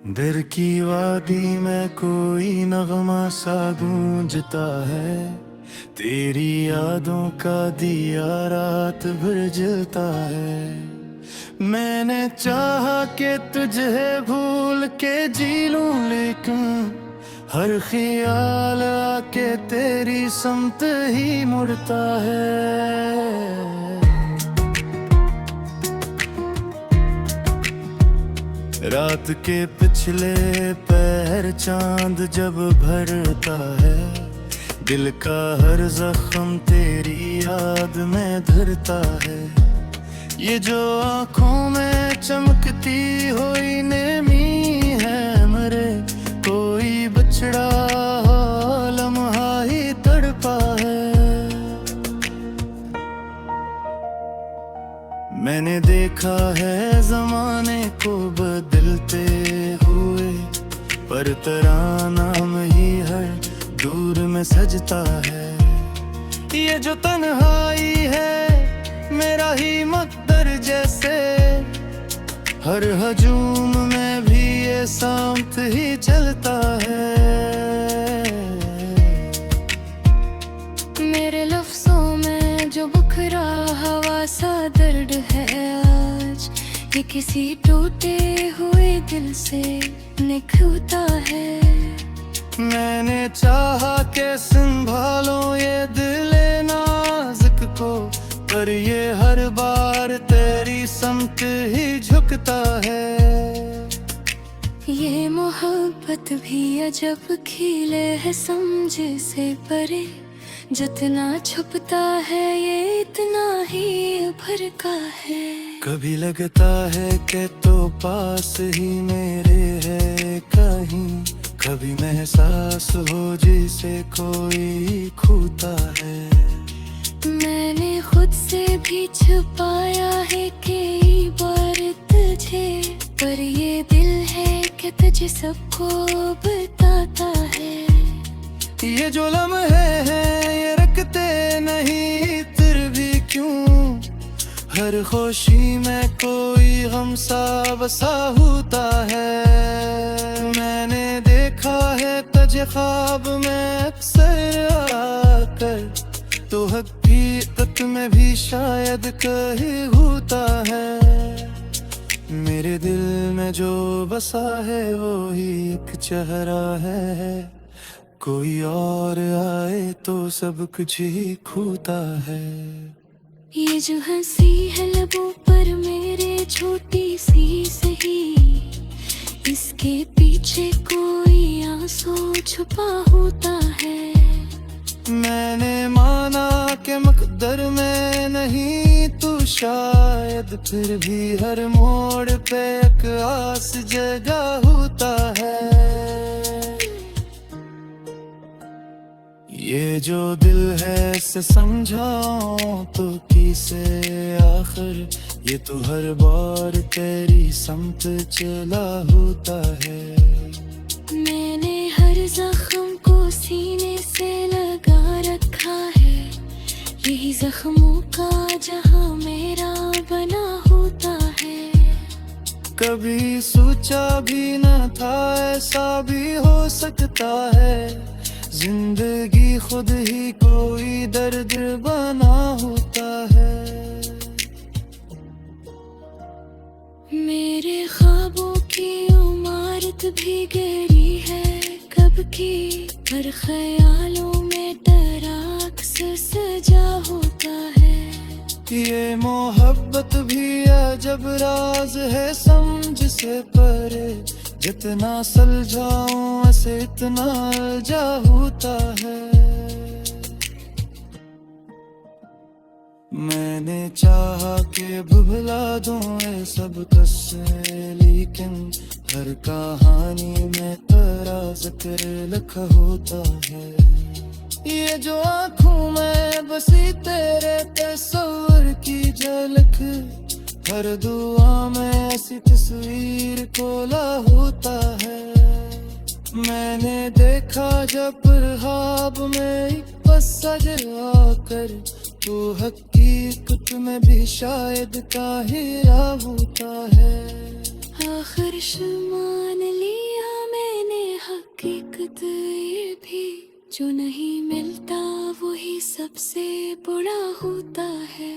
दिल की वादी में कोई नगमा सा गूंजता है। तेरी यादों का दिया रात भर जलता है। मैंने चाहा कि तुझे भूल के जी लूं, लेकिन हर ख्याल आके तेरी समत ही मुड़ता है। रात के पिछले पहर चांद जब भरता है, दिल का हर जख्म तेरी याद में धरता है। ये जो आँखों में चमकती हुई नेमी है मेरे, कोई बछड़ा लम्हा ही तड़पा है। मैंने देखा है जमाने को बदलते हुए, पर तेरा नाम ही हर दूर में सजता है। ये जो तन्हाई है मेरा ही मकदर जैसे, हर हजूम में भी ये सामत ही चलता है। मेरे लफ्जों में जो बुखरा हवा सा दर्द है आज, ये किसी टूटे हुए दिल से निकलता है। मैंने चाहा के संभालो ये दिल नाजुक को, पर ये हर बार तेरी समत ही झुकता है। ये मोहब्बत भी अजब खिले है समझ से परे, जितना छुपता है ये इतना ही भरका है। कभी लगता है कि तो पास ही मेरे है कहीं, कभी महसास हो जिसे कोई खूता है। मैंने खुद से भी छुपाया है कई बार तुझे, पर ये दिल है कि तुझे सबको बताता है। ये जो लम्हे हैं ये रखते नहीं फिर भी क्यों, हर खुशी में कोई गम सा बसा होता है। मैंने देखा है तुझे ख्वाब में अक्सर आकर, तो हकीकत में भी शायद कहीं होता है। मेरे दिल में जो बसा है वो ही एक चेहरा है, कोई और आए तो सब कुछ ही खोता है। ये जो हंसी है लबों पर मेरे छोटी सी सही, इसके पीछे कोई आंसू छुपा होता है। मैंने माना कि मकदर में नहीं तू शायद, फिर भी हर मोड़ पे एक आस जगा होता है। ये जो दिल है इसे समझाऊं तो किसे आखिर, ये तो हर बार तेरी समत चला होता है। मैंने हर जख्म को सीने से लगा रखा है, यही जख्मों का जहां मेरा बना होता है। कभी सोचा भी न था ऐसा भी हो सकता है, जिंदगी खुद ही कोई दर्द बना होता है। मेरे ख्वाबों की इमारत भी गहरी है कब की, हर ख्यालों में तराक से सजा होता है। ये मोहब्बत भी अजब राज है समझ से परे, जितना सुलझाऊं ऐसे इतना अलझा होता है। मैंने चाहा कि भुला दूं ये सब किस्से, लेकिन हर कहानी में तेरा जिक्र लिखा होता है। ये जो आँखों में बसी तेरे तस्वीर की झलक, हर दुआ में ऐसी तस्वीर कोला होता है। मैंने देखा जब ख्वाब में एक बस आकर, तो हकीकत में भी शायद काहिरा होता है। आखिर मान लिया मैंने हकीकत ये भी, जो नहीं मिलता वही सबसे बड़ा होता है।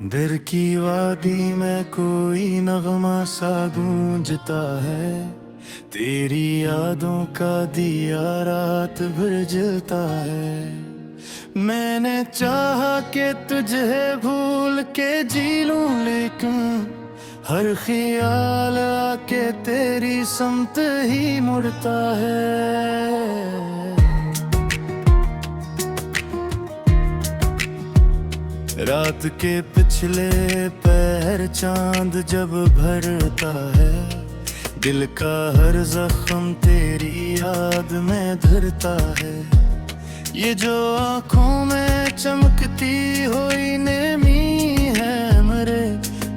दिल की वादी में कोई नगमा सा गूंजता है, तेरी यादों का दिया रात भर जलता है। मैंने चाहा कि तुझे भूल के जी लूं, लेकिन हर ख्याल आके तेरी समत ही मुड़ता है। रात के पिछले पहर चांद जब भरता है, दिल का हर जख्म तेरी याद में धरता है। ये जो आंखों में चमकती हुई नेमी है मेरे,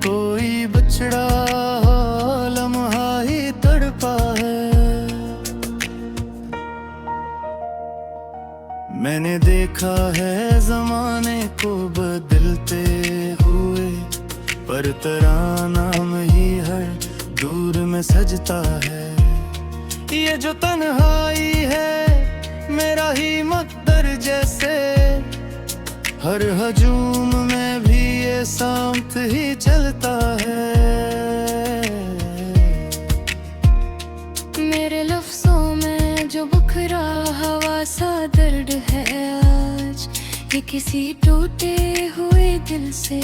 कोई बछड़ा लम्हा ही तड़पा है। मैंने देखा है जमाने को बदलते हुए, पर तेरा नाम ही हर दूर में सजता है। ये जो तन्हाई है मेरा ही मकदर जैसे, हर हजूम में भी ये सामत ही चलता है। मेरे लफ्जों में जो बुखरा हवा सा दर्द है आज, ये किसी टूटे हुए दिल से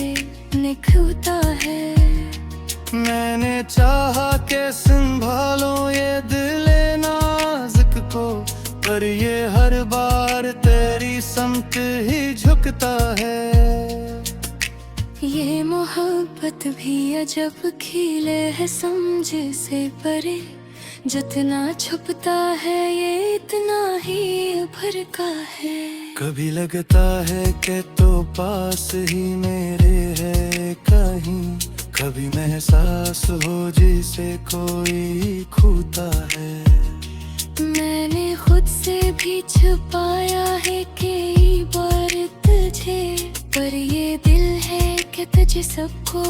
निकलता है। मैंने चाहा के संभालो ये दिल नाजुक को, पर ये हर बार तेरी समत ही झुकता है। ये मोहब्बत भी अजब खिले है समझ से परे, जितना छुपता है ये इतना ही भरका है। कभी लगता है कि तो पास ही मेरे है कहीं, कभी महसास हो जिसे कोई खूता है। मैंने खुद से भी छुपाया है कई बार तुझे, पर ये दिल है कि तुझे सबको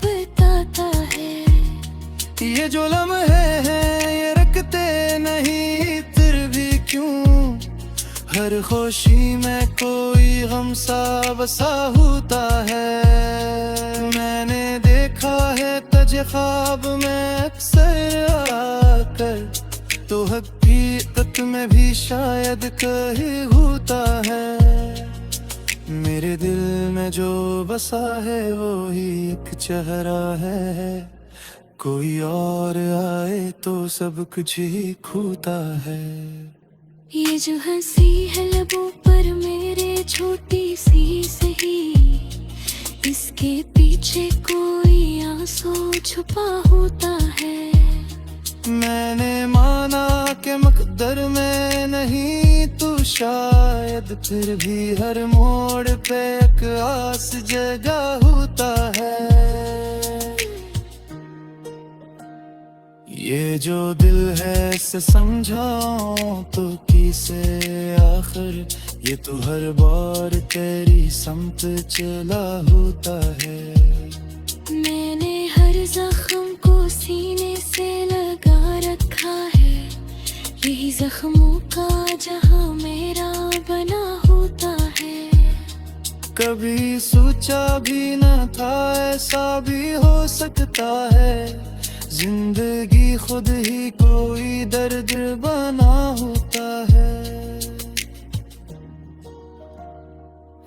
बताता है। ये जो लम्हे हैं ये रखते नहीं फिर भी क्यों, हर खुशी में कोई गम सा बसा होता है। मैंने देखा है तुझे ख्वाब में अक्सर आकर, तो हकीकत में भी शायद कहीं होता है। मेरे दिल में जो बसा है वो ही एक चेहरा है, कोई और आए तो सब कुछ ही खोता है। ये जो हंसी है लबों पर मेरे छोटी सी सही, इसके पीछे कोई आंसू छुपा होता है। मैंने माना कि मकदर में नहीं तू शायद, फिर भी हर मोड़ पे एक आस जगा होता है। ये जो दिल है इसे समझाऊं तो किसे आखिर, ये तो हर बार तेरी समत चला होता है। मैंने हर जख्म को सीने से लगा रखा है, यही जख्मों का जहां मेरा बना होता है। कभी सोचा भी न था ऐसा भी हो सकता है, जिंदगी खुद ही कोई दर्द बना होता है।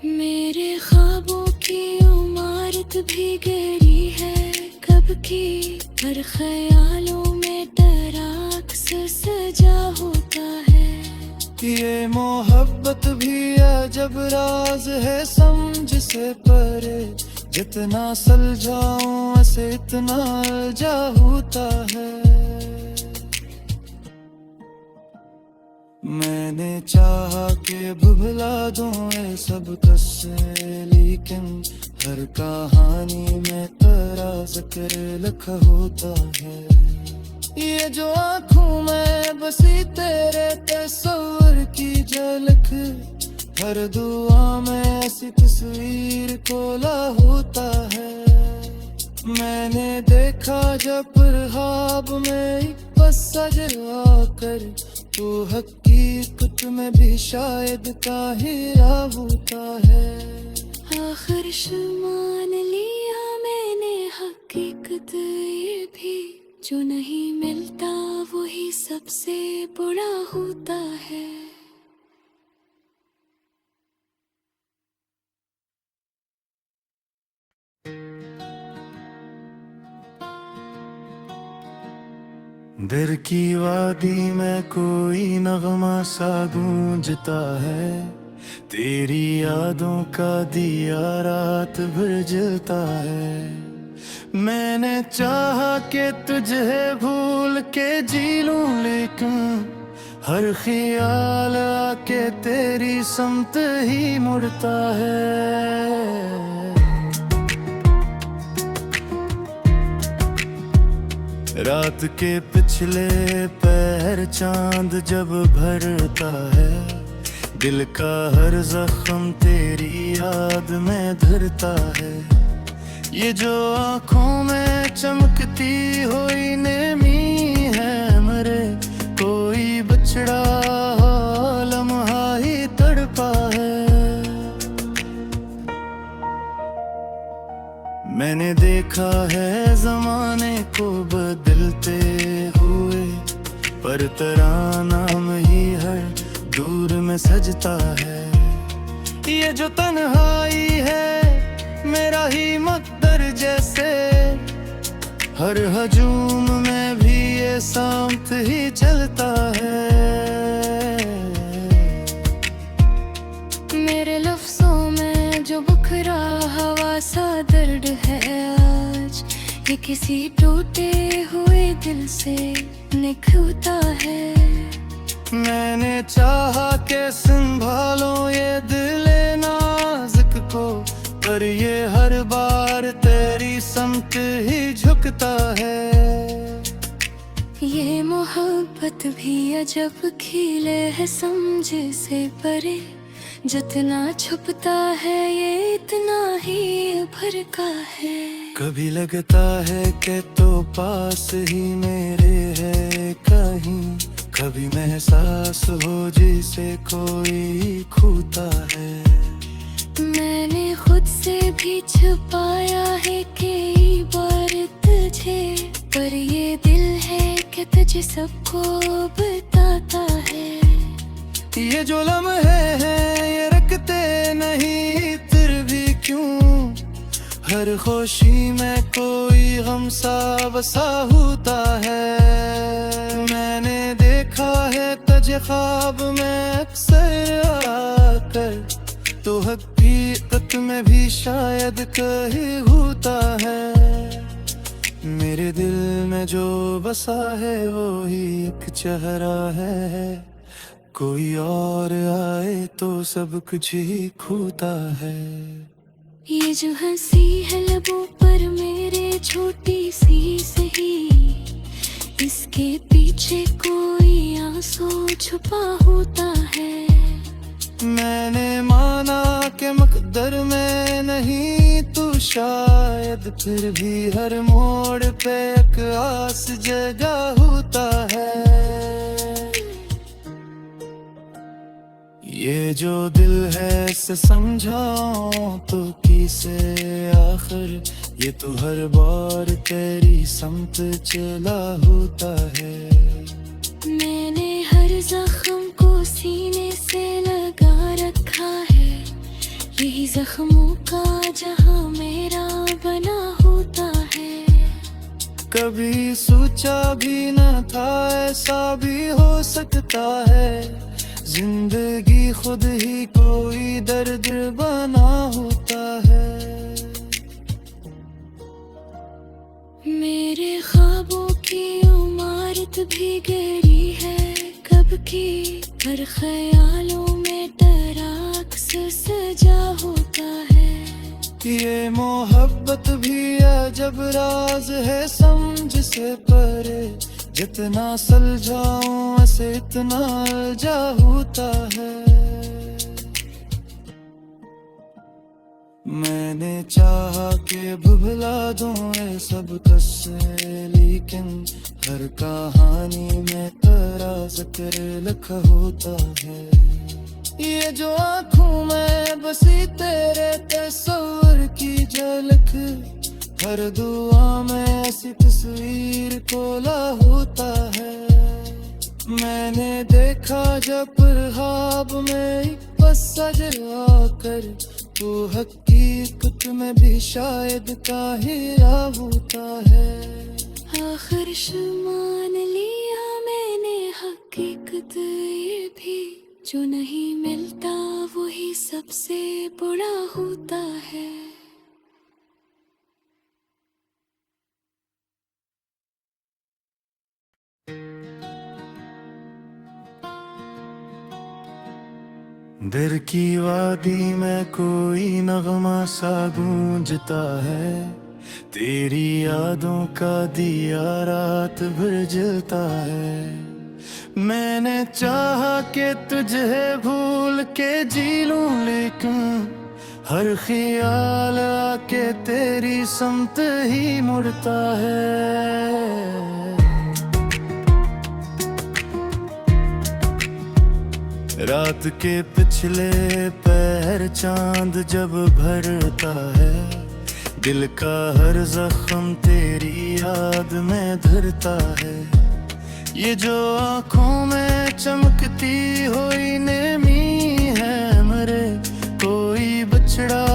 मेरे ख्वाबों की इमारत भी गहरी है कब की, हर ख्यालों में दराख से सजा होता है। ये मोहब्बत भी अजब राज है समझ से परे, जितना सुलझाऊं ऐसे इतना अलझा होता है। मैंने चाहा कि भुला दूं ये सब किस्से, लेकिन हर कहानी में तेरा जिक्र लिखा होता है। ये जो आँखों में बसी तेरे तस्वर की झलक, हर दुआ में ऐसी तस्वीर कोला होता है। मैंने देखा जब ख्वाब में एक बस सजरा कर, तू हकीकत में भी शायद काहिरा होता है। आखिर मान लिया मैंने हकीकत ये भी, जो नहीं मिलता वही सबसे बुरा होता है। दिल की वादी में कोई नगमा सा गूंजता है, तेरी यादों का दिया रात भर जलता है। मैंने चाहा कि तुझे भूल के जी लूं, लेकिन हर ख्याल आके तेरी समत ही मुड़ता है। रात के पिछले पहर चांद जब भरता है, दिल का हर जख्म तेरी याद में धरता है। ये जो आँखों में चमकती हुई नेमी है मरे, कोई बछड़ा लम्हा ही तड़पा है। मैंने देखा है जमाने को बदलते हुए, पर तेरा नाम ही हर दूर में सजता है। ये जो तन्हाई है मेरा ही मकदर जैसे, हर हजूम में भी ये सामत ही चलता है। मेरे लफ्जों में जो बुखरा हवा सा दर्द है आज, ये किसी टूटे हुए दिल से निकलता है। मैंने चाहा के संभालो ये दिल नाजुक को, पर ये हर बार तेरी समत ही झुकता है। ये मोहब्बत भी अजब खिले है समझ से परे, जितना छुपता है ये इतना ही भरका है। कभी लगता है कि तो पास ही मेरे है कहीं, कभी महसास हो जिसे कोई खूता है। मैंने खुद से भी छुपाया है कई बार तुझे, पर ये दिल है कि तुझे सबको बताता है। ये जो लम्हे हैं ये रखते नहीं फिर भी क्यों, हर खुशी में कोई गम सा बसा होता है। मैंने देखा है तुझे ख्वाब में अक्सर आकर, तो हकीकत में भी शायद कहीं होता है। मेरे दिल में जो बसा है वो ही एक चेहरा है, कोई और आए तो सब कुछ ही खोता है। ये जो हंसी है लबों पर मेरे छोटी सी सही, इसके पीछे कोई आंसू छुपा होता है। मैंने माना कि मकदर में नहीं तू शायद, फिर भी हर मोड़ पे एक आस जगा होता है। ये जो दिल है इसे समझाऊं तो किसे आखिर, ये तो हर बार तेरी समत चला होता है। मैंने हर जख्म को सीने से लगा रखा है, यही जख्मों का जहां मेरा बना होता है। कभी सोचा भी न था ऐसा भी हो सकता है, जिंदगी खुद ही कोई दर्द बना होता है। मेरे ख्वाबों की इमारत भी गहरी है कब की, हर ख्यालों में टराक से सजा होता है। ये मोहब्बत भी अजब राज है समझ से परे, जितना सुलझाऊं ऐसे इतना अलझा होता है। मैंने चाहा कि भुला दूं ये सब किस्से, लेकिन हर कहानी में तेरा जिक्र लिखा होता है। ये जो आँखों में बसी तेरे तस्वीर की झलक, हर दुआ में ऐसी तस्वीर कोला होता है। मैंने देखा जब ख्वाब में एक बस सजरा कर, तू हकीकत में भी शायद काहिरा होता है। आखिर मान लिया मैंने हकीकत ये भी, जो नहीं मिलता वही सबसे बुरा होता है। दिल की वादी में कोई नगमा सा गूंजता है, तेरी यादों का दिया रात भर जलता है। मैंने चाहा कि तुझे भूल के जी लूं, लेकिन हर ख्याल आके तेरी समत ही मुड़ता है। रात के पिछले पहर चांद जब भरता है, दिल का हर जख्म तेरी याद में धरता है। ये जो आँखों में चमकती हुई नेमी है मेरे, कोई बछड़ा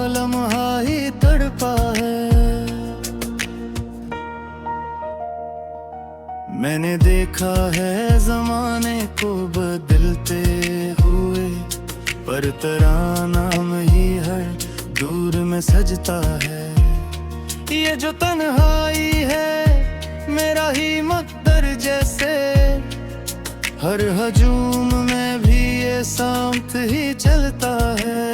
लम्हा ही तड़पा है। मैंने देखा है जमाने को बदलते हुए, पर तेरा नाम ही हर दूर में सजता है। ये जो तन्हाई है मेरा ही मकदर जैसे, हर हजूम में भी ये साथ ही चलता है।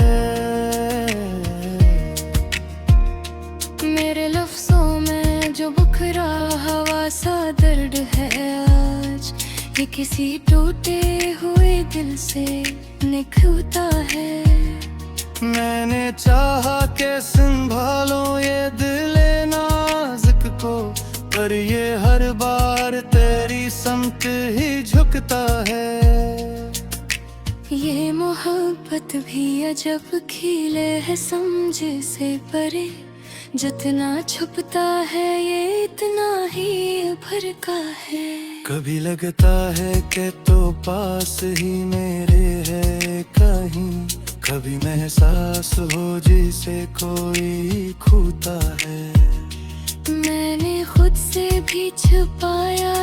मेरे लफ्जों में जो बुखरा हवा सा दर्द है आज, ये किसी टूटे हुए दिल से निकलता है। मैंने चाहा के संभालो ये दिल नाजुक को, पर ये हर बार तेरी समत ही झुकता है। ये मोहब्बत भी अजब खिले है समझ से परे, जितना छुपता है ये इतना ही भरका है। कभी लगता है कि तो पास ही मेरे है कहीं, कभी महसास हो जिसे कोई खूता है। मैंने खुद से भी छुपाया